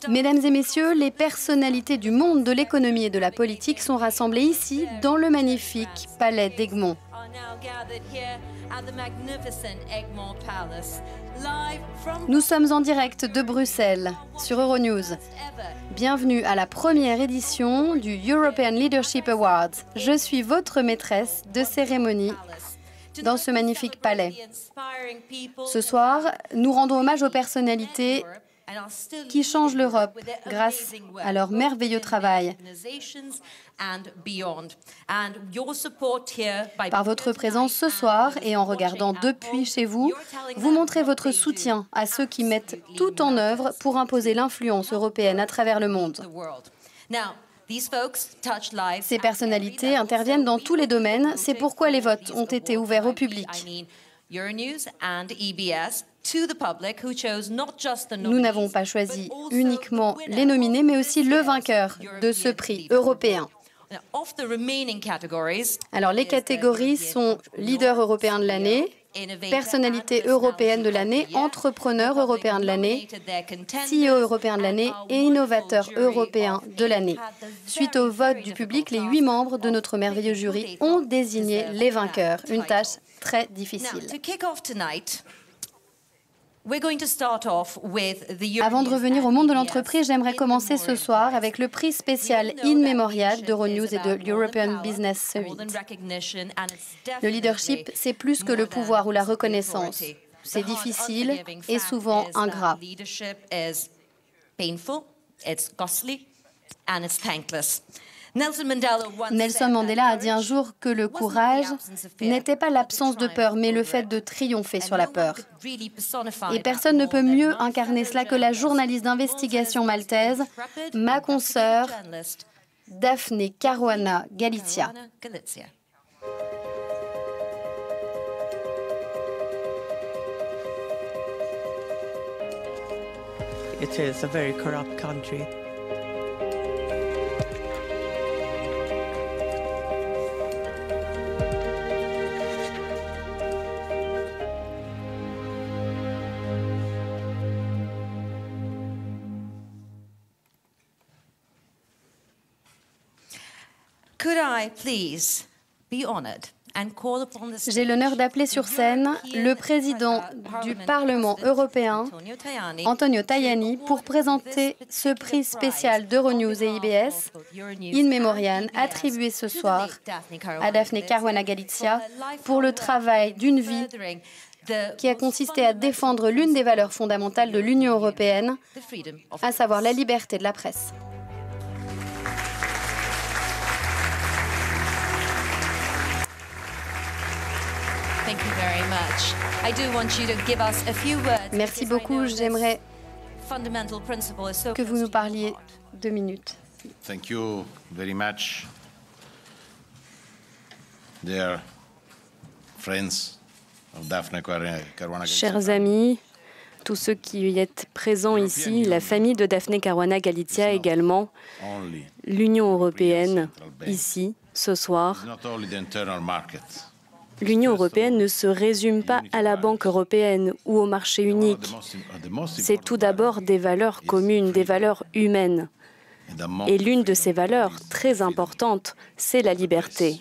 Mesdames et messieurs, les personnalités du monde de l'économie et de la politique sont rassemblées ici, dans le magnifique palais d'Egmont. Nous sommes en direct de Bruxelles, sur Euronews. Bienvenue à la première édition du European Leadership Awards. Je suis votre maîtresse de cérémonie dans ce magnifique palais. Ce soir, nous rendons hommage aux personnalités qui changent l'Europe grâce à leur merveilleux travail. Par votre présence ce soir et en regardant depuis chez vous, vous montrez votre soutien à ceux qui mettent tout en œuvre pour imposer l'influence européenne à travers le monde. Ces personnalités interviennent dans tous les domaines, c'est pourquoi les votes ont été ouverts au public. Nous n'avons pas choisi uniquement les nominés, mais aussi le vainqueur de ce prix européen. Alors, les catégories sont leader européen de l'année, personnalité européenne de l'année, entrepreneur européen de l'année, CEO européen de l'année et innovateur européen de l'année. Suite au vote du public, les 8 membres de notre merveilleux jury ont désigné les vainqueurs. Une tâche très difficile. Avant de revenir au monde de l'entreprise, j'aimerais commencer ce soir avec le prix spécial In Memoriam d'Euronews et de l'European Business Summit. Le leadership, c'est plus que le pouvoir ou la reconnaissance. C'est difficile et souvent ingrat. Nelson Mandela a dit un jour que le courage n'était pas l'absence de peur, mais le fait de triompher sur la peur. Et personne ne peut mieux incarner cela que la journaliste d'investigation maltaise, ma consoeur Daphne Caruana Galizia. It is a very corrupt country. J'ai l'honneur d'appeler sur scène le président du Parlement européen, Antonio Tajani, pour présenter ce prix spécial d'Euronews et IBS, In Memoriam, attribué ce soir à Daphne Caruana Galizia pour le travail d'une vie qui a consisté à défendre l'une des valeurs fondamentales de l'Union européenne, à savoir la liberté de la presse. Merci beaucoup. J'aimerais que vous nous parliez 2 minutes. Thank you very much, dear friends of Daphne Caruana Galizia. Chers amis, tous ceux qui êtes présents ici, la famille de Daphne Caruana Galizia également, l'Union européenne, ici, ce soir. L'Union européenne ne se résume pas à la Banque européenne ou au marché unique. C'est tout d'abord des valeurs communes, des valeurs humaines. Et l'une de ces valeurs très importantes, c'est la liberté.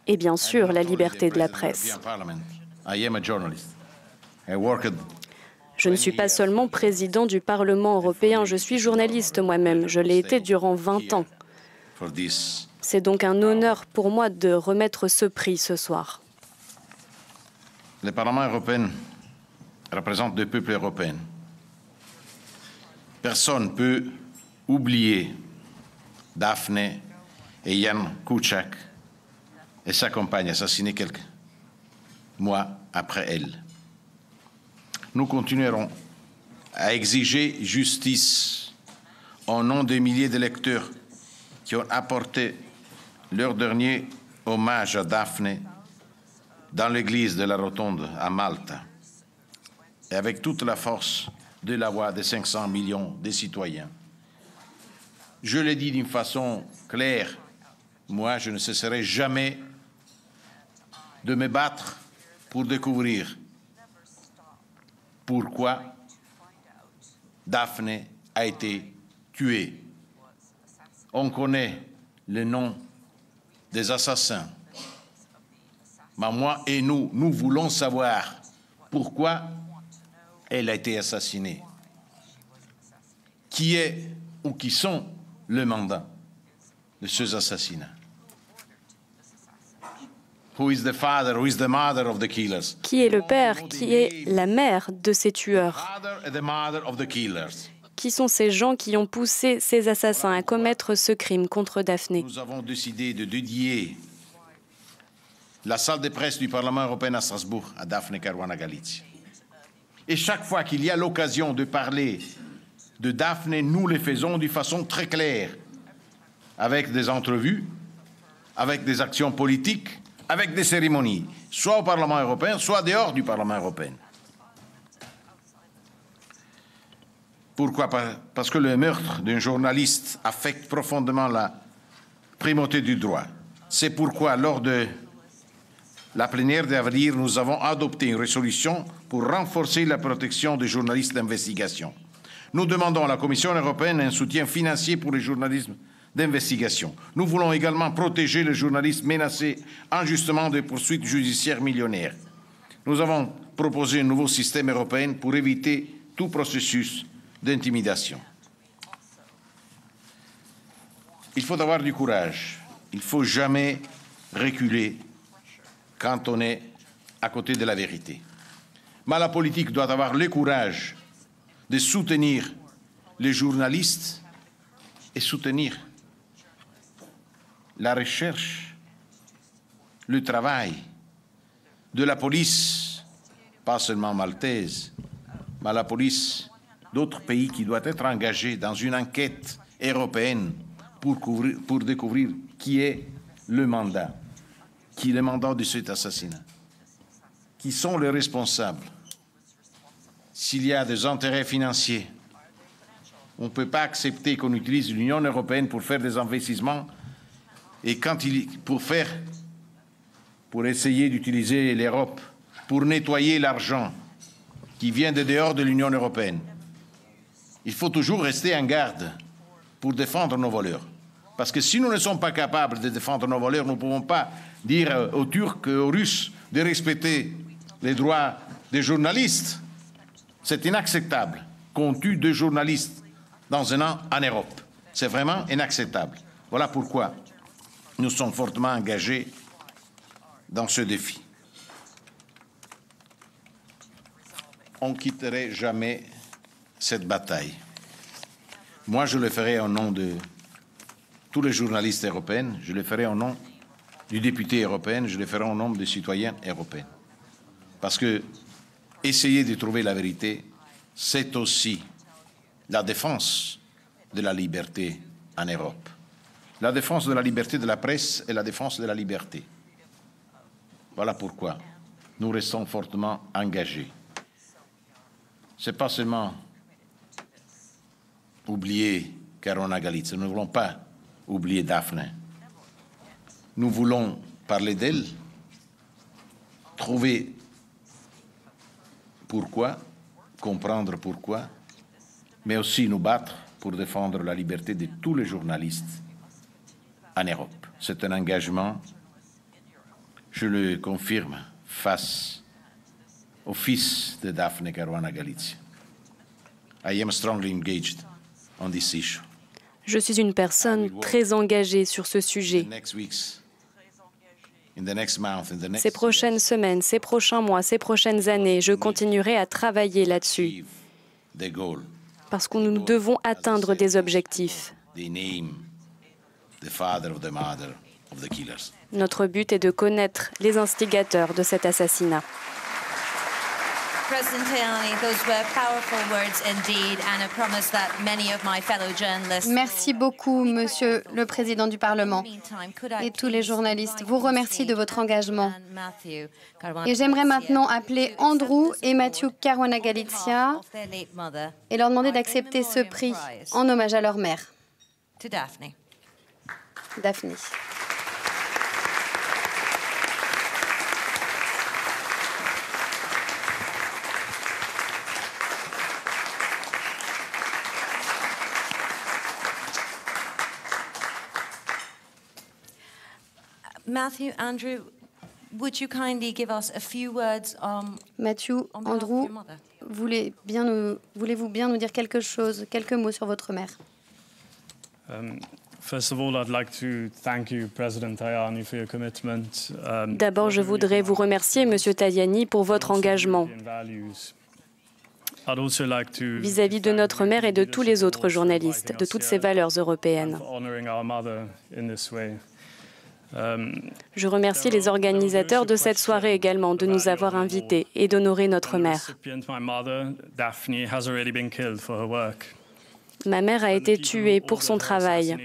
Et bien sûr, la liberté de la presse. Je ne suis pas seulement président du Parlement européen, je suis journaliste moi-même. Je l'ai été durant 20 ans. C'est donc un honneur pour moi de remettre ce prix ce soir. Le Parlement européen représente le peuple européen. Personne ne peut oublier Daphne et Jan Kuciak et sa compagne assassinée quelques mois après elle. Nous continuerons à exiger justice au nom des milliers d'électeurs qui ont apporté leur dernier hommage à Daphne dans l'église de la Rotonde à Malte, et avec toute la force de la voix des 500 millions de citoyens. Je l'ai dit d'une façon claire, moi je ne cesserai jamais de me battre pour découvrir pourquoi Daphné a été tuée. On connaît le nom des assassins. Mais moi et nous voulons savoir pourquoi elle a été assassinée. Qui est ou qui sont le mandat de ces assassinats? Who is the father, who is the mother of the killers? Qui est le père, qui est la mère de ces tueurs? Father and the mother of the killers. Qui sont ces gens qui ont poussé ces assassins à commettre ce crime contre Daphné? Nous avons décidé de dédier la salle de presse du Parlement européen à Strasbourg à Daphne Caruana Galizia. Et chaque fois qu'il y a l'occasion de parler de Daphné, nous le faisons de façon très claire, avec des entrevues, avec des actions politiques, avec des cérémonies, soit au Parlement européen, soit dehors du Parlement européen. Pourquoi? Parce que le meurtre d'un journaliste affecte profondément la primauté du droit. C'est pourquoi, lors de la plénière d'avril, nous avons adopté une résolution pour renforcer la protection des journalistes d'investigation. Nous demandons à la Commission européenne un soutien financier pour le journalisme d'investigation. Nous voulons également protéger les journalistes menacés injustement de poursuites judiciaires millionnaires. Nous avons proposé un nouveau système européen pour éviter tout processus d'intimidation. Il faut avoir du courage. Il ne faut jamais reculer quand on est à côté de la vérité. Mais la politique doit avoir le courage de soutenir les journalistes et soutenir la recherche, le travail de la police, pas seulement maltaise, mais la police d'autres pays qui doit être engagée dans une enquête européenne pour découvrir qui est le mandat de cet assassinat, qui sont les responsables. S'il y a des intérêts financiers, on ne peut pas accepter qu'on utilise l'Union européenne pour faire des investissements et pour essayer d'utiliser l'Europe pour nettoyer l'argent qui vient de dehors de l'Union européenne. Il faut toujours rester en garde pour défendre nos valeurs. Parce que si nous ne sommes pas capables de défendre nos valeurs, nous ne pouvons pas dire aux Turcs et aux Russes de respecter les droits des journalistes. C'est inacceptable qu'on tue 2 journalistes dans un an en Europe. C'est vraiment inacceptable. Voilà pourquoi nous sommes fortement engagés dans ce défi. On ne quitterait jamais cette bataille. Moi, je le ferai au nom de tous les journalistes européens, je le ferai au nom du député européen, je le ferai au nom des citoyens européens. Parce que essayer de trouver la vérité, c'est aussi la défense de la liberté en Europe. La défense de la liberté de la presse et la défense de la liberté. Voilà pourquoi nous restons fortement engagés. Ce n'est pas seulement oublier Caruana Galizia, nous ne voulons pas oublier Daphné. Nous voulons parler d'elle, trouver pourquoi, comprendre pourquoi, mais aussi nous battre pour défendre la liberté de tous les journalistes en Europe. C'est un engagement, je le confirme, face au fils de Daphne Caruana Galizia. I am strongly engaged on this issue. Je suis une personne très engagée sur ce sujet. Ces prochaines semaines, ces prochains mois, ces prochaines années, je continuerai à travailler là-dessus. Parce que nous devons atteindre des objectifs. Notre but est de connaître les instigateurs de cet assassinat. President Tajani, those were powerful words indeed, and a promise that many of my fellow journalists. Merci beaucoup, Monsieur le Président du Parlement. Et tous les journalistes vous remercient de votre engagement. Et j'aimerais maintenant appeler Andrew et Matthew Caruana Galizia et leur demander d'accepter ce prix en hommage à leur mère. Daphne. Matthew, Andrew, would you kindly give us a few words Matthew, Andrew, voulez-vous bien nous dire quelque chose, quelques mots sur votre mère? D'abord, je voudrais vous remercier, Monsieur Tajani, pour votre engagement vis-à-vis de notre mère et de tous les autres journalistes, de toutes ces valeurs européennes. Je remercie les organisateurs de cette soirée également de nous avoir invités et d'honorer notre mère. Ma mère a été tuée pour son travail.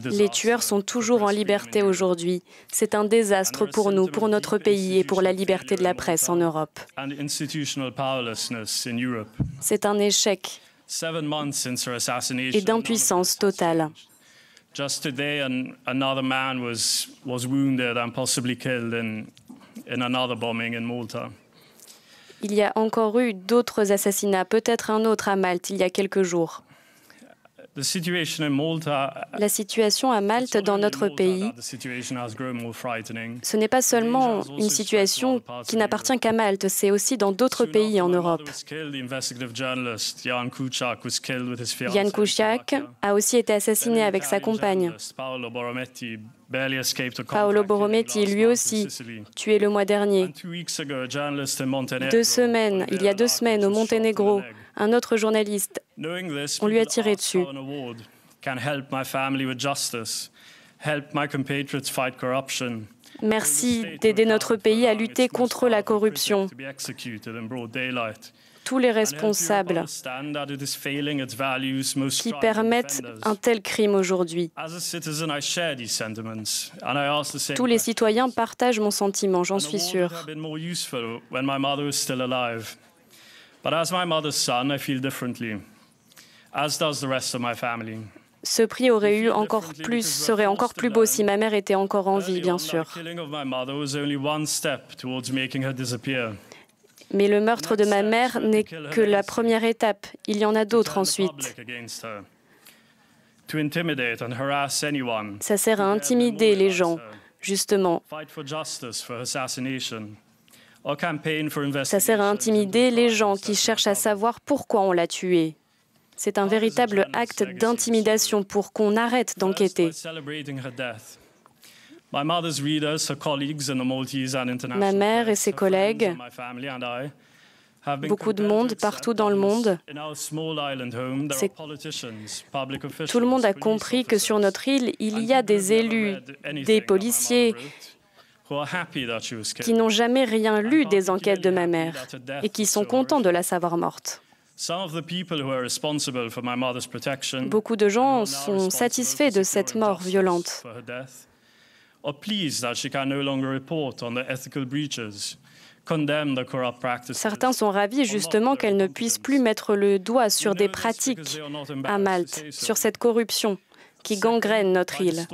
Les tueurs sont toujours en liberté aujourd'hui. C'est un désastre pour nous, pour notre pays et pour la liberté de la presse en Europe. C'est un échec et d'impuissance totale. Just today, another man was wounded and possibly killed in another bombing in Malta. Il y a encore eu d'autres assassinats, peut-être un autre à Malte il y a quelques jours. La situation à Malte, dans notre pays, ce n'est pas seulement une situation qui n'appartient qu'à Malte, c'est aussi dans d'autres pays en Europe. Jan Kuciak a aussi été assassiné avec sa compagne. Paolo Borrometti, lui aussi, tué le mois dernier. Il y a 2 semaines, au Monténégro, un autre journaliste, on lui a tiré dessus. Merci d'aider notre pays à lutter contre la corruption. Tous les responsables qui permettent un tel crime aujourd'hui. Tous les citoyens partagent mon sentiment, j'en suis sûr. Ce prix serait encore plus beau si ma mère était encore en vie, bien sûr. Mais le meurtre de ma mère n'est que la première étape. Il y en a d'autres ensuite. Ça sert à intimider les gens, justement. Ça sert à intimider les gens qui cherchent à savoir pourquoi on l'a tué. C'est un véritable acte d'intimidation pour qu'on arrête d'enquêter. Ma mère et ses collègues, beaucoup de monde partout dans le monde, tout le monde a compris que sur notre île, il y a des élus, des policiers qui n'ont jamais rien lu des enquêtes de ma mère et qui sont contents de la savoir morte. Beaucoup de gens sont satisfaits de cette mort violente. Certains sont ravis justement qu'elle ne puisse plus mettre le doigt sur des pratiques à Malte, sur cette corruption qui gangrène notre île.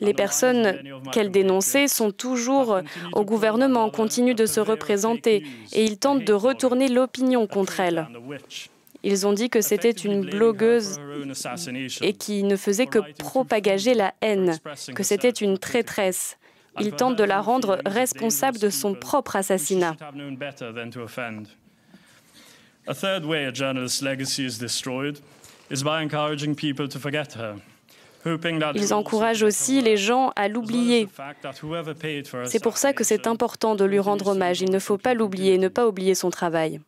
Les personnes qu'elle dénonçait sont toujours au gouvernement, continuent de se représenter et ils tentent de retourner l'opinion contre elle. Ils ont dit que c'était une blogueuse et qui ne faisait que propager la haine, que c'était une traîtresse. Ils tentent de la rendre responsable de son propre assassinat. A third way a journalist's legacy is destroyed is by encouraging people to forget her. Ils encouragent aussi les gens à l'oublier. C'est pour ça que c'est important de lui rendre hommage. Il ne faut pas l'oublier, ne pas oublier son travail.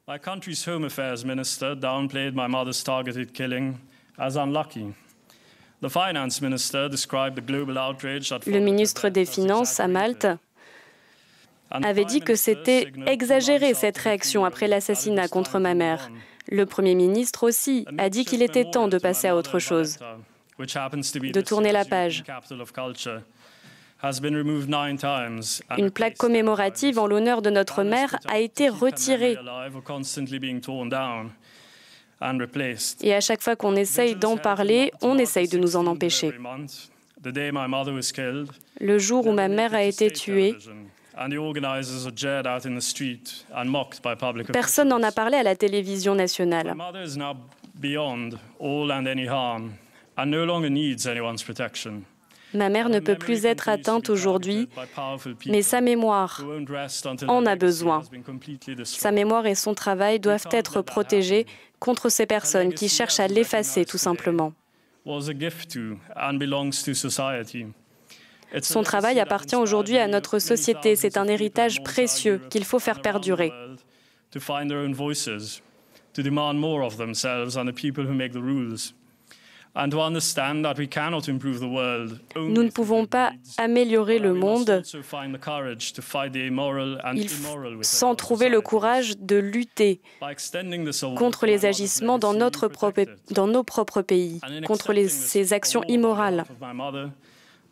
Le ministre des Finances à Malte avait dit que c'était exagéré cette réaction après l'assassinat contre ma mère. Le Premier ministre aussi a dit qu'il était temps de passer à autre chose, de tourner la page. Une plaque commémorative en l'honneur de notre mère a été retirée. Et à chaque fois qu'on essaye d'en parler, on essaye de nous en empêcher. Le jour où ma mère a été tuée, personne n'en a parlé à la télévision nationale. Ma mère ne peut plus être atteinte aujourd'hui, mais sa mémoire en a besoin. Sa mémoire et son travail doivent être protégés contre ces personnes qui cherchent à l'effacer tout simplement. Son travail appartient aujourd'hui à notre société. C'est un héritage précieux qu'il faut faire perdurer. Nous ne pouvons pas améliorer le monde sans trouver le courage de lutter contre les agissements dans nos propres pays, contre ces actions immorales.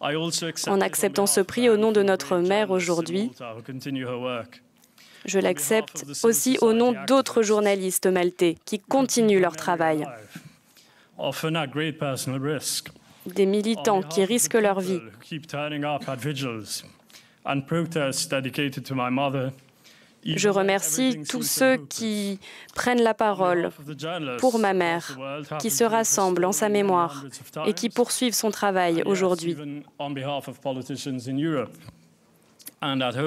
En acceptant ce prix au nom de notre mère aujourd'hui, je l'accepte aussi au nom d'autres journalistes maltais qui continuent leur travail. Des militants qui risquent leur vie. Je remercie tous ceux qui prennent la parole pour ma mère, qui se rassemblent en sa mémoire et qui poursuivent son travail aujourd'hui,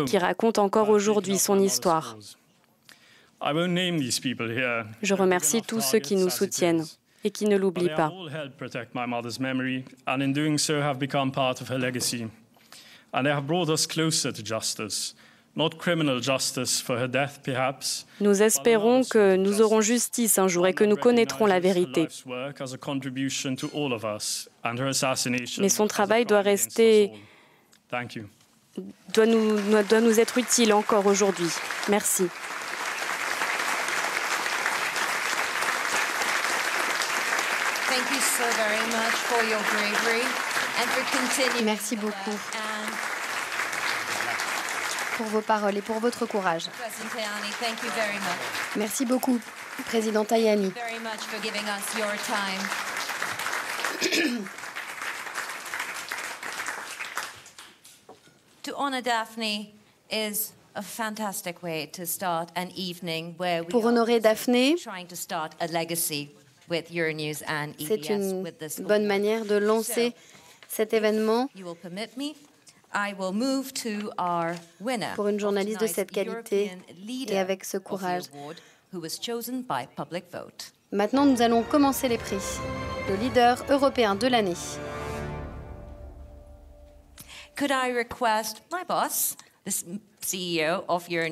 qui racontent encore aujourd'hui son histoire. Je remercie tous ceux qui nous soutiennent et qui ne l'oublient pas. Nous espérons que nous aurons justice un jour et que nous connaîtrons la vérité. Mais son travail doit nous être utile encore aujourd'hui. Merci. Merci beaucoup pour vos paroles et pour votre courage. Merci beaucoup, Président Tajani. Pour honorer Daphné, c'est une bonne manière de lancer cet événement pour une journaliste de cette qualité et avec ce courage. Maintenant, nous allons commencer les prix. Le leader européen de l'année.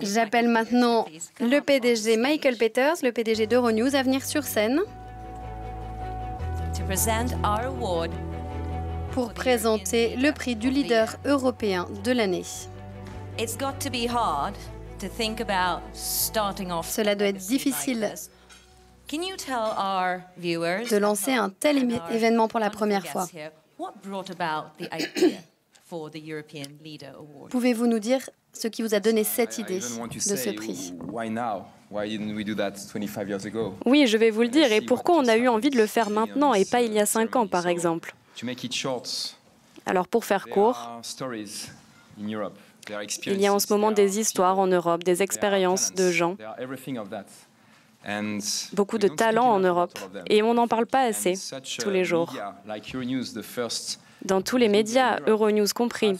J'appelle maintenant le PDG Michael Peters, le PDG d'Euronews, à venir sur scène pour présenter le prix du leader européen de l'année. Cela doit être difficile de lancer un tel événement pour la première fois. Pouvez-vous nous dire ce qui vous a donné cette idée de ce prix? Oui, je vais vous le dire. Et pourquoi on a eu envie de le faire maintenant et pas il y a 5 ans, par exemple? Alors, pour faire court, il y a en ce moment des histoires en Europe, des expériences de gens, beaucoup de talents en Europe, et on n'en parle pas assez tous les jours. Dans tous les médias, Euronews compris,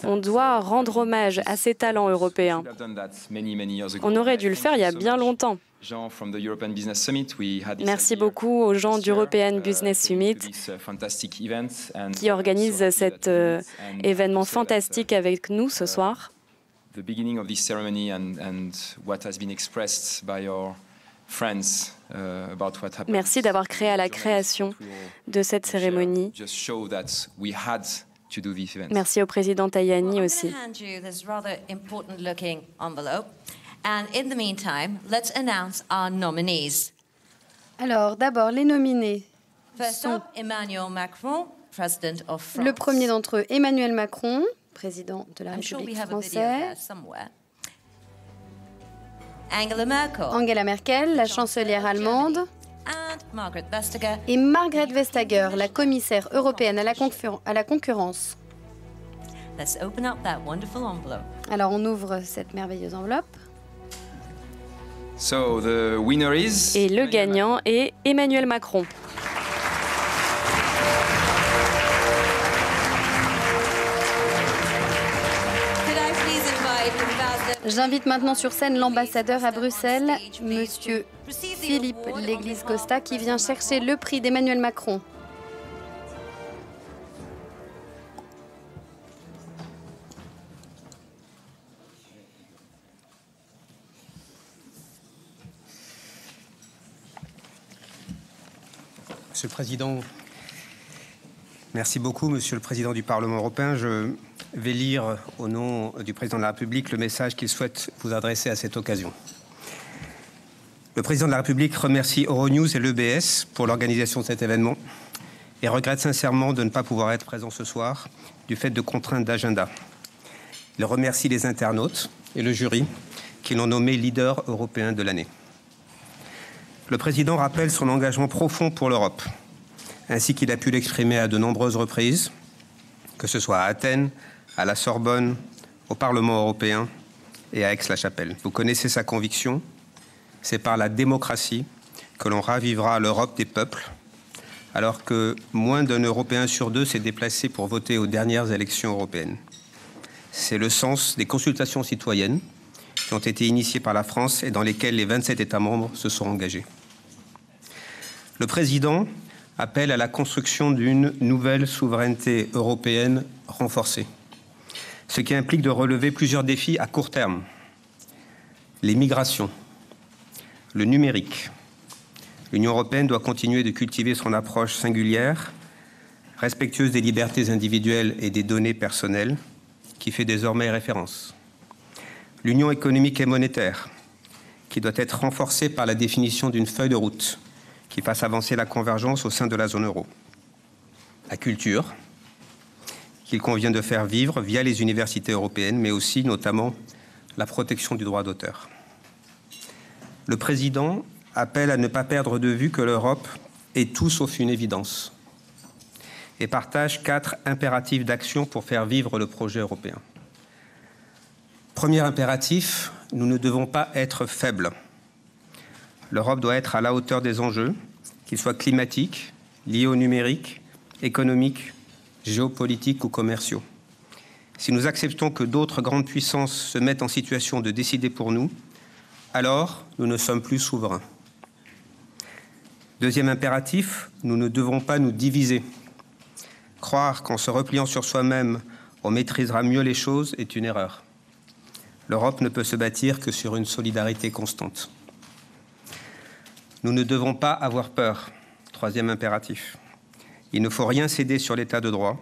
on doit rendre hommage à ces talents européens. On aurait dû le faire il y a bien longtemps. Merci beaucoup aux gens d'European Business Summit qui organisent cet événement fantastique avec nous ce soir. Merci d'avoir créé à la création de cette cérémonie. Merci au président Tajani aussi. Alors, d'abord, les nominés sont le premier d'entre eux, Emmanuel Macron, président de la République française. Angela Merkel, la chancelière allemande, et Margrethe Vestager, la commissaire européenne à la concurrence. Alors on ouvre cette merveilleuse enveloppe. Et le gagnant est Emmanuel Macron. J'invite maintenant sur scène l'ambassadeur à Bruxelles, Monsieur Philippe Léglise-Costa, qui vient chercher le prix d'Emmanuel Macron. Monsieur le Président, merci beaucoup, Monsieur le Président du Parlement européen. Je vais lire au nom du Président de la République le message qu'il souhaite vous adresser à cette occasion. Le Président de la République remercie Euronews et l'EBS pour l'organisation de cet événement et regrette sincèrement de ne pas pouvoir être présent ce soir du fait de contraintes d'agenda. Il remercie les internautes et le jury qui l'ont nommé leader européen de l'année. Le Président rappelle son engagement profond pour l'Europe, ainsi qu'il a pu l'exprimer à de nombreuses reprises, que ce soit à Athènes, à la Sorbonne, au Parlement européen et à Aix-la-Chapelle. Vous connaissez sa conviction, c'est par la démocratie que l'on ravivera l'Europe des peuples, alors que moins d'un Européen sur deux s'est déplacé pour voter aux dernières élections européennes. C'est le sens des consultations citoyennes qui ont été initiées par la France et dans lesquelles les 27 États membres se sont engagés. Le Président appelle à la construction d'une nouvelle souveraineté européenne renforcée, ce qui implique de relever plusieurs défis à court terme. Les migrations, le numérique. L'Union européenne doit continuer de cultiver son approche singulière, respectueuse des libertés individuelles et des données personnelles, qui fait désormais référence. L'Union économique et monétaire, qui doit être renforcée par la définition d'une feuille de route qui fasse avancer la convergence au sein de la zone euro. La culture, qu'il convient de faire vivre via les universités européennes, mais aussi, notamment, la protection du droit d'auteur. Le Président appelle à ne pas perdre de vue que l'Europe est tout sauf une évidence et partage 4 impératifs d'action pour faire vivre le projet européen. Premier impératif, nous ne devons pas être faibles. L'Europe doit être à la hauteur des enjeux, qu'ils soient climatiques, liés au numérique, économiques, géopolitiques ou commerciaux. Si nous acceptons que d'autres grandes puissances se mettent en situation de décider pour nous, alors nous ne sommes plus souverains. Deuxième impératif, nous ne devons pas nous diviser. Croire qu'en se repliant sur soi-même, on maîtrisera mieux les choses est une erreur. L'Europe ne peut se bâtir que sur une solidarité constante. Nous ne devons pas avoir peur. Troisième impératif. Il ne faut rien céder sur l'état de droit,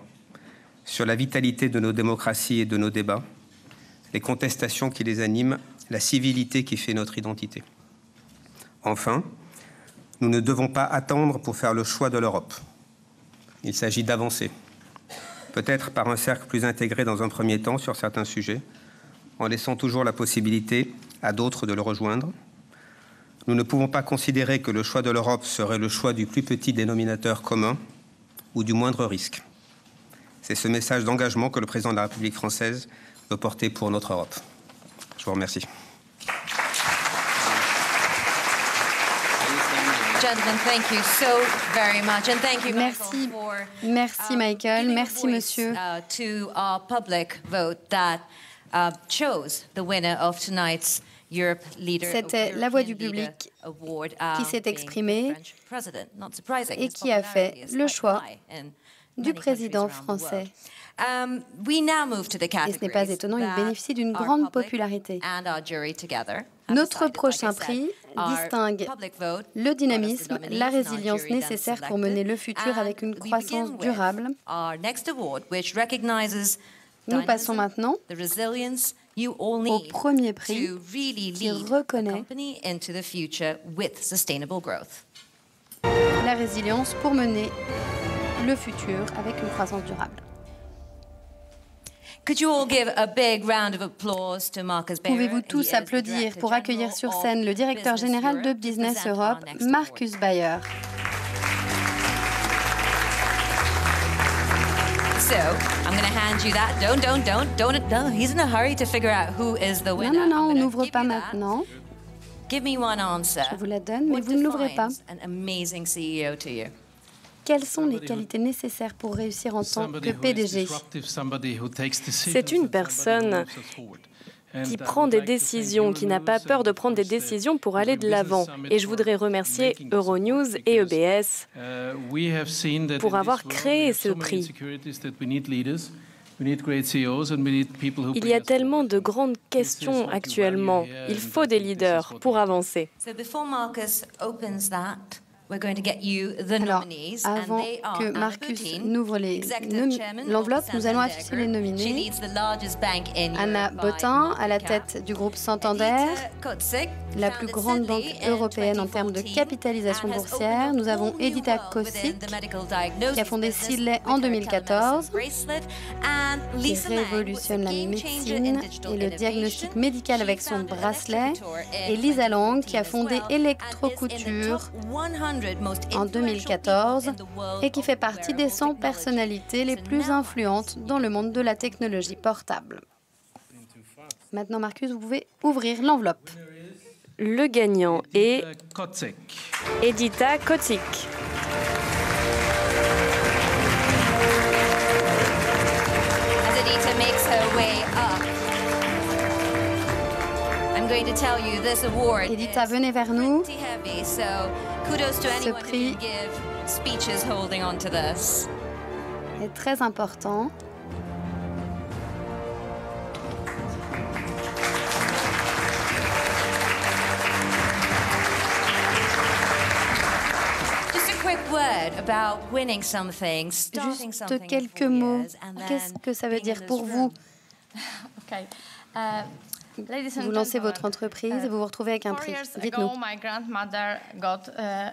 sur la vitalité de nos démocraties et de nos débats, les contestations qui les animent, la civilité qui fait notre identité. Enfin, nous ne devons pas attendre pour faire le choix de l'Europe. Il s'agit d'avancer, peut-être par un cercle plus intégré dans un premier temps sur certains sujets, en laissant toujours la possibilité à d'autres de le rejoindre. Nous ne pouvons pas considérer que le choix de l'Europe serait le choix du plus petit dénominateur commun ou du moindre risque. C'est ce message d'engagement que le président de la République française veut porter pour notre Europe. Je vous remercie. Merci Michael, merci monsieur. C'était la voix du public qui s'est exprimée et qui a fait le choix du président français. Et ce n'est pas étonnant, il bénéficie d'une grande popularité. Notre prochain prix distingue le dynamisme, la résilience nécessaires pour mener le futur avec une croissance durable. Nous passons maintenant au premier prix qui reconnaît la résilience pour mener le futur avec une croissance durable. Pouvez-vous tous applaudir pour accueillir sur scène le directeur général de Business Europe, Markus Bayer. So, I'm going to hand you that. Don't. He's in a hurry to figure out who is the winner. Non, on n'ouvre pas maintenant. Give me one answer. Je vous la donne, mais vous ne l'ouvrez pas. An amazing CEO to you. Quelles sont les qualités nécessaires pour réussir en tant que PDG? C'est une personne qui prend des décisions, qui n'a pas peur de prendre des décisions pour aller de l'avant. Et je voudrais remercier Euronews et EBS pour avoir créé ce prix. Il y a tellement de grandes questions actuellement. Il faut des leaders pour avancer. Alors, avant que Markus n'ouvre l'enveloppe, nous allons afficher les nominés. Anna Botin, à la tête du groupe Santander, la plus grande banque européenne en termes de capitalisation boursière. Nous avons Edita Kocic, qui a fondé Sidley en 2014, qui révolutionne la médecine et le diagnostic médical avec son bracelet. Et Lisa Lang, qui a fondé Electrocouture en 2014 et qui fait partie des 100 personnalités les plus influentes dans le monde de la technologie portable. Maintenant, Markus, vous pouvez ouvrir l'enveloppe. Le gagnant est Edita Kocic. As Edita makes her way up, I'm going to tell you this award Edita, venez vers nous. heavy, so kudos to anyone who can give speeches holding on to this. Est très important. Juste quelques mots. Qu'est-ce que ça veut dire pour vous? Vous lancez votre entreprise et vous vous retrouvez avec un prix. Dites-nous.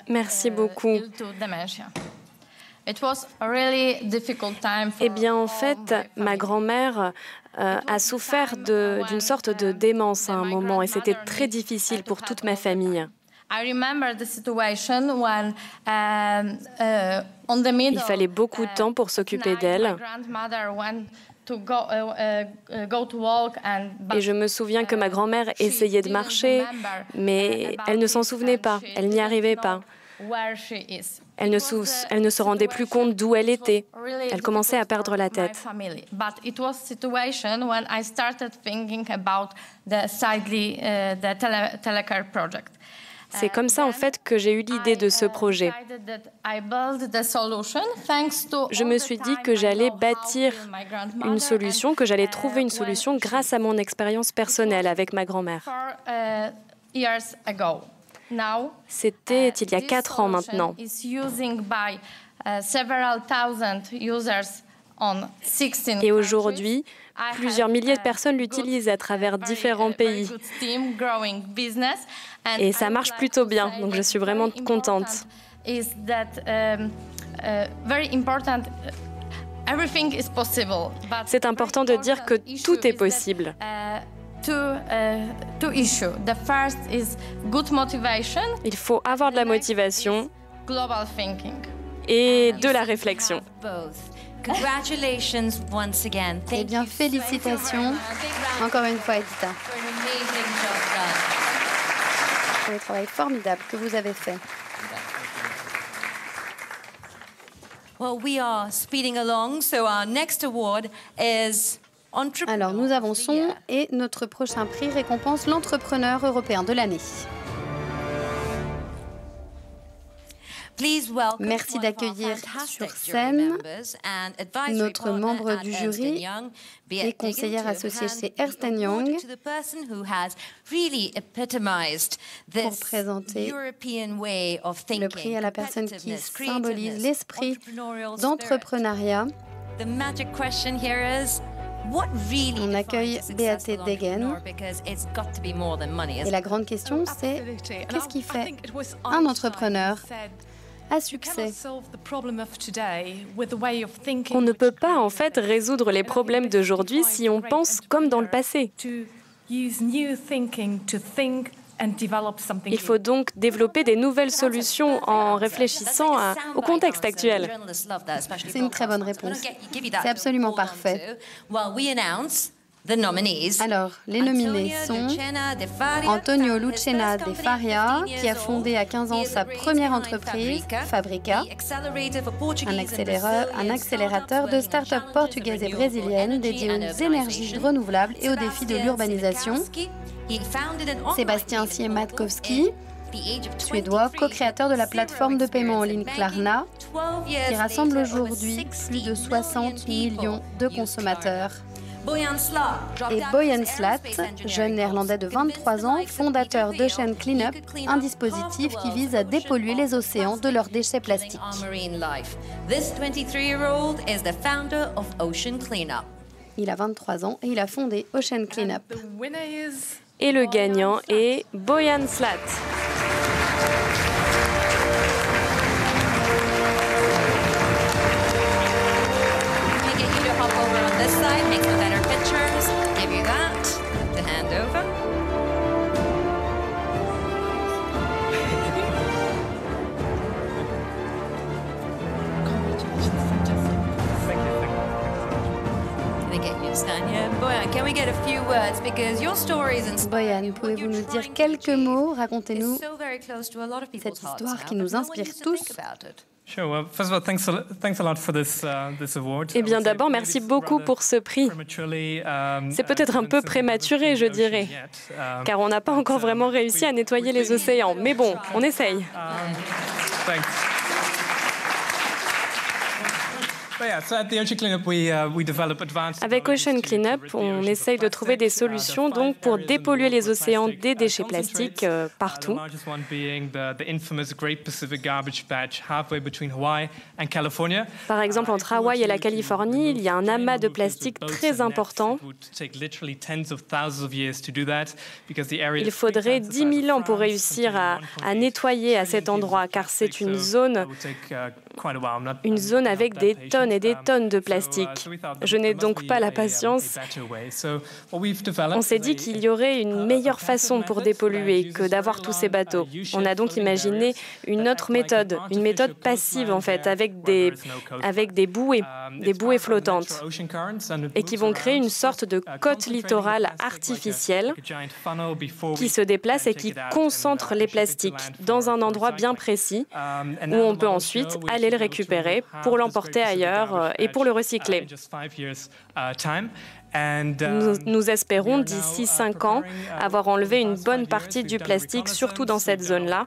Merci beaucoup. Eh bien, en fait, ma grand-mère a souffert d'une sorte de démence à un moment et c'était très difficile pour toute ma famille. Il fallait beaucoup de temps pour s'occuper d'elle. Et je me souviens que ma grand-mère essayait de marcher, mais elle ne s'en souvenait pas, elle n'y arrivait pas. Elle ne se rendait plus compte d'où elle était. Elle commençait à perdre la tête. C'est comme ça, en fait, que j'ai eu l'idée de ce projet. Je me suis dit que j'allais bâtir une solution, que j'allais trouver une solution grâce à mon expérience personnelle avec ma grand-mère. C'était il y a 4 ans maintenant. Et aujourd'hui, plusieurs milliers de personnes l'utilisent à travers différents pays. Et ça marche plutôt bien, donc je suis vraiment contente. C'est important de dire que tout est possible. Il faut avoir de la motivation et de la réflexion. Eh bien, félicitations encore une fois, Edita, pour le travail formidable que vous avez fait. Alors, nous avançons et notre prochain prix récompense l'entrepreneur européen de l'année. Merci d'accueillir sur scène notre membre du jury et conseillère associée chez Ernst & Young pour présenter le prix à la personne qui symbolise l'esprit d'entrepreneuriat. On accueille Beate Degen. Et la grande question, c'est qu'est-ce qui fait un entrepreneur? à succès. On ne peut pas en fait résoudre les problèmes d'aujourd'hui si on pense comme dans le passé. Il faut donc développer des nouvelles solutions en réfléchissant au contexte actuel. C'est une très bonne réponse. C'est absolument parfait. Alors, les nominés sont Antonio Lucena de Faria, qui a fondé à 15 ans sa première entreprise, Fabrica, un accélérateur de start-up portugaises et brésiliennes dédié aux énergies renouvelables et aux défis de l'urbanisation. Sébastien Siemiatkowski, suédois, co-créateur de la plateforme de paiement en ligne Klarna, qui rassemble aujourd'hui plus de 60 millions de consommateurs. Et Boyan Slat, jeune néerlandais de 23 ans, fondateur d'Ocean Cleanup, un dispositif qui vise à dépolluer les océans de leurs déchets plastiques. Il a 23 ans et il a fondé Ocean Cleanup. Et le gagnant est Boyan Slat. Boyan, pouvez-vous nous dire quelques mots? Racontez-nous cette histoire qui nous inspire tous. Eh bien, d'abord, merci beaucoup pour ce prix. C'est peut-être un peu prématuré, je dirais, car on n'a pas encore vraiment réussi à nettoyer les océans. Mais bon, on essaye. Avec Ocean Cleanup, on essaye de trouver des solutions donc pour dépolluer les océans des déchets plastiques partout. Par exemple, entre Hawaï et la Californie, il y a un amas de plastique très important. Il faudrait 10 000 ans pour réussir à nettoyer à cet endroit, car c'est une zone avec des tonnes et des tonnes de plastique. Je n'ai donc pas la patience. On s'est dit qu'il y aurait une meilleure façon pour dépolluer que d'avoir tous ces bateaux. On a donc imaginé une autre méthode, une méthode passive en fait, avec des bouées flottantes, et qui vont créer une sorte de côte littorale artificielle qui se déplace et qui concentre les plastiques dans un endroit bien précis où on peut ensuite aller le récupérer pour l'emporter ailleurs et pour le recycler. Nous espérons d'ici 5 ans avoir enlevé une bonne partie du plastique, surtout dans cette zone-là.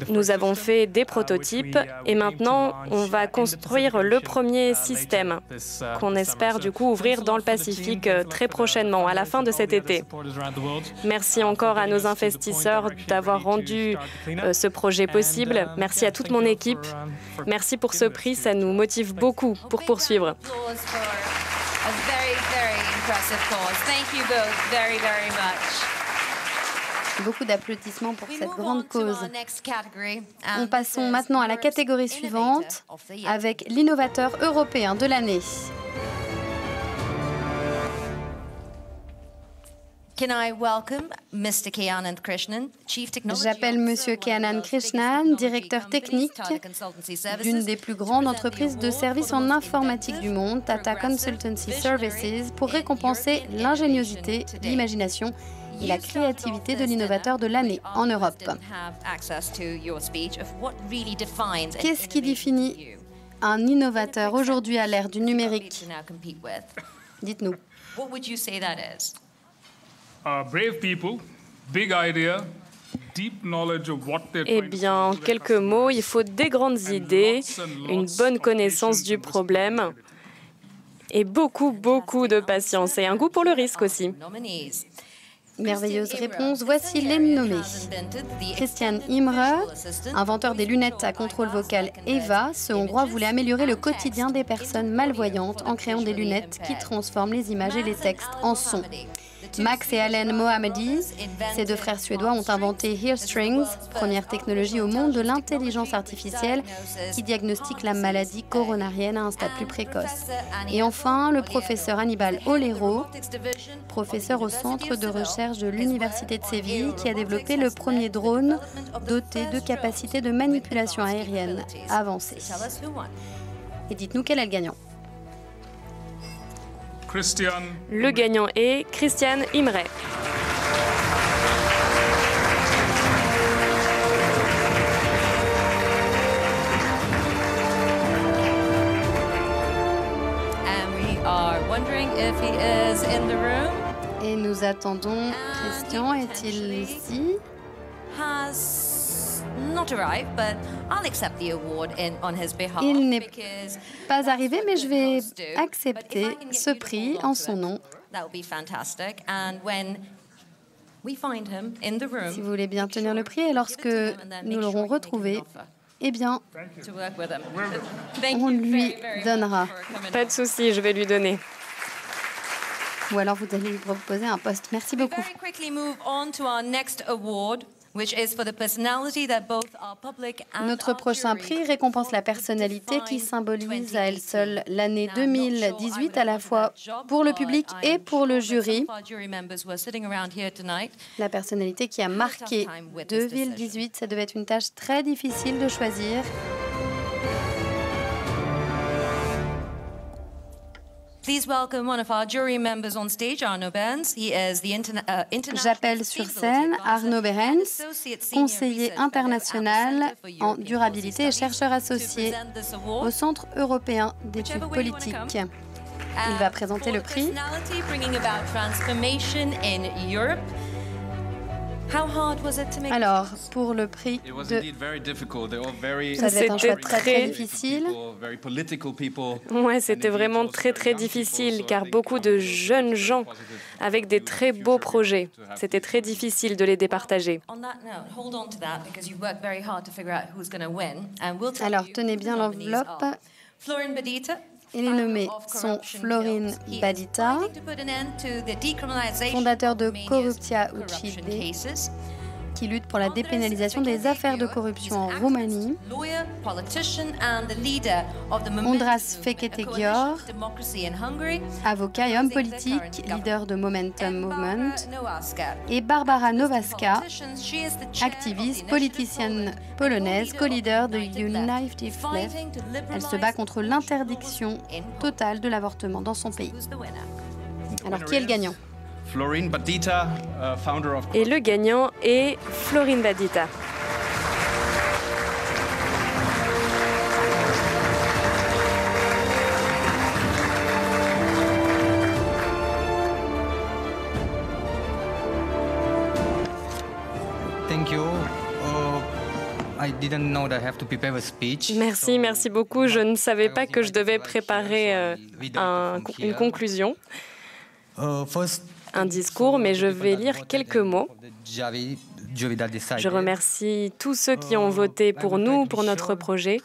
Nous avons fait des prototypes et maintenant on va construire le premier système qu'on espère du coup ouvrir dans le Pacifique très prochainement, à la fin de cet été. Merci encore à nos investisseurs d'avoir rendu ce projet possible. Merci à toute mon équipe. Merci pour ce prix, ça nous motive beaucoup pour poursuivre. A very, very impressive cause. Thank you both very, very much. Beaucoup d'applaudissements pour cette grande cause. Nous passons maintenant à la catégorie suivante avec l'innovateur européen de l'année. J'appelle Monsieur Keanan Krishnan, directeur technique d'une des plus grandes entreprises de services en informatique du monde, Tata Consultancy Services, pour récompenser l'ingéniosité, l'imagination et la créativité de l'innovateur de l'année en Europe. Qu'est-ce qui définit un innovateur aujourd'hui à l'ère du numérique? Dites-nous. Eh bien, en quelques mots, il faut des grandes idées, une bonne connaissance du problème et beaucoup de patience et un goût pour le risque aussi. Merveilleuse réponse. Voici les nommés. Christian Imre, inventeur des lunettes à contrôle vocal EVA, ce Hongrois voulait améliorer le quotidien des personnes malvoyantes en créant des lunettes qui transforment les images et les textes en sons. Max et Allen Mohammadi, ces deux frères suédois, ont inventé HearStrings, première technologie au monde de l'intelligence artificielle qui diagnostique la maladie coronarienne à un stade plus précoce. Et enfin, le professeur Hannibal Olero, professeur au centre de recherche de l'Université de Séville, qui a développé le premier drone doté de capacités de manipulation aérienne avancées. Et dites-nous quel est le gagnant. Le gagnant est Christian Imre. Et nous attendons Christian. Est-il ici? Il n'est pas arrivé, mais je vais accepter ce prix en son nom. Si vous voulez bien tenir le prix, et lorsque nous l'aurons retrouvé, eh bien, on lui donnera. Pas de souci, je vais lui donner. Ou alors vous allez lui proposer un poste. Merci beaucoup. Notre prochain prix récompense la personnalité qui symbolise à elle seule l'année 2018 à la fois pour le public et pour le jury. La personnalité qui a marqué 2018, ça devait être une tâche très difficile de choisir. J'appelle sur scène Arno Behrens, conseiller international en durabilité et chercheur associé au Centre européen d'études politiques. Il va présenter le prix. Alors, pour le prix ça devait être un choix très difficile. Ouais, c'était vraiment très difficile car beaucoup de jeunes gens avec des très beaux projets. C'était très difficile de les départager. Alors, tenez bien l'enveloppe. Et les nommés sont Florin Badita, fondateur de Corrupția Ucide, qui lutte pour la dépénalisation des affaires de corruption en Roumanie, András Fekete-Győr, avocat et homme politique, leader de Momentum Movement, et Barbara Nowacka, activiste, politicienne polonaise, co-leader de United Left. Elle se bat contre l'interdiction totale de l'avortement dans son pays. Alors, qui est le gagnant ? Et le gagnant est Florin Badita. Merci beaucoup. Je ne savais pas que je devais préparer une conclusion. Un discours, mais je vais lire quelques mots. Je remercie tous ceux qui ont voté pour nous, pour notre projet.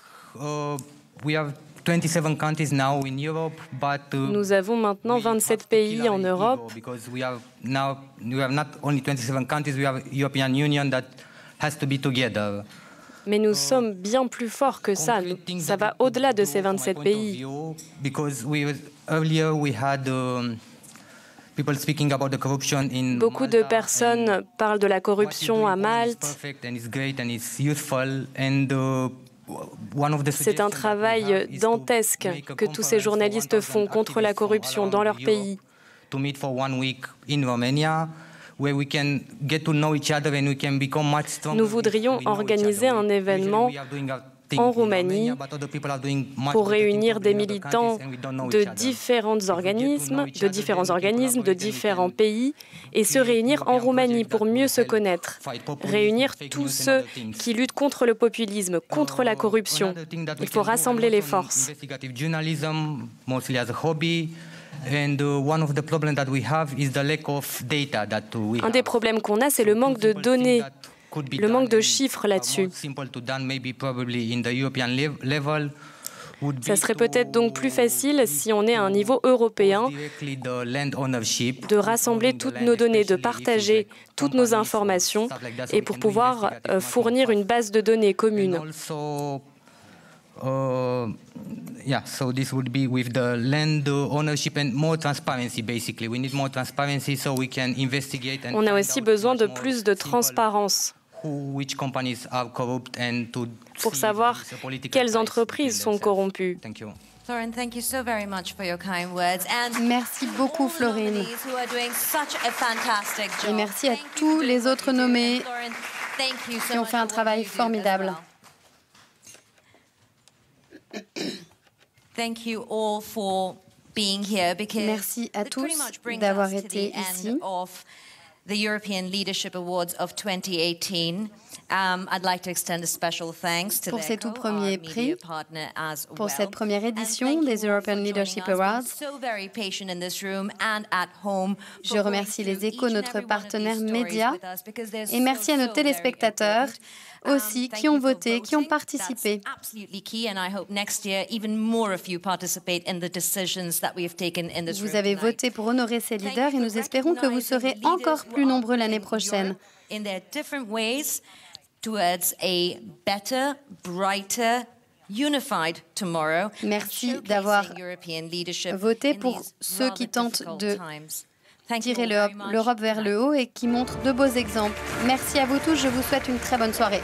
Nous avons maintenant 27 pays en Europe. Mais nous sommes bien plus forts que ça. Ça va au-delà de ces 27 pays. Beaucoup de personnes parlent de la corruption à Malte. C'est un travail dantesque que tous ces journalistes font contre la corruption dans leur pays. Nous voudrions organiser un événement en Roumanie pour réunir des militants de différents organismes, de différents pays et se réunir en Roumanie pour mieux se connaître. Réunir tous ceux qui luttent contre le populisme, contre la corruption. Il faut rassembler les forces. Un des problèmes qu'on a, c'est le manque de données, le manque de chiffres là-dessus. Ça serait peut-être donc plus facile si on est à un niveau européen de rassembler toutes nos données, de partager toutes nos informations et pour pouvoir fournir une base de données commune. So this would be with the land ownership and more transparency, basically. We need more transparency so we can investigate and on a aussi besoin de plus de transparence pour savoir quelles entreprises sont corrompues. Florine, thank you so very much for your kind words. And merci beaucoup, Florine. Et merci à tous les autres nommés qui ont fait un travail formidable. Thank you all for being here because merci à tous d'avoir été ici. The European Leadership Awards of 2018. I'd like to extend a special thanks to pour ces tout premiers prix, pour cette première édition des European Leadership Awards. Je remercie les Échos, notre partenaire média, et merci à nos téléspectateurs aussi qui ont voté, qui ont participé. Vous avez voté pour honorer ces leaders et nous espérons que vous serez encore plus nombreux l'année prochaine. Merci d'avoir voté pour ceux qui tentent de tirer l'Europe vers le haut et qui montrent de beaux exemples. Merci à vous tous, je vous souhaite une très bonne soirée.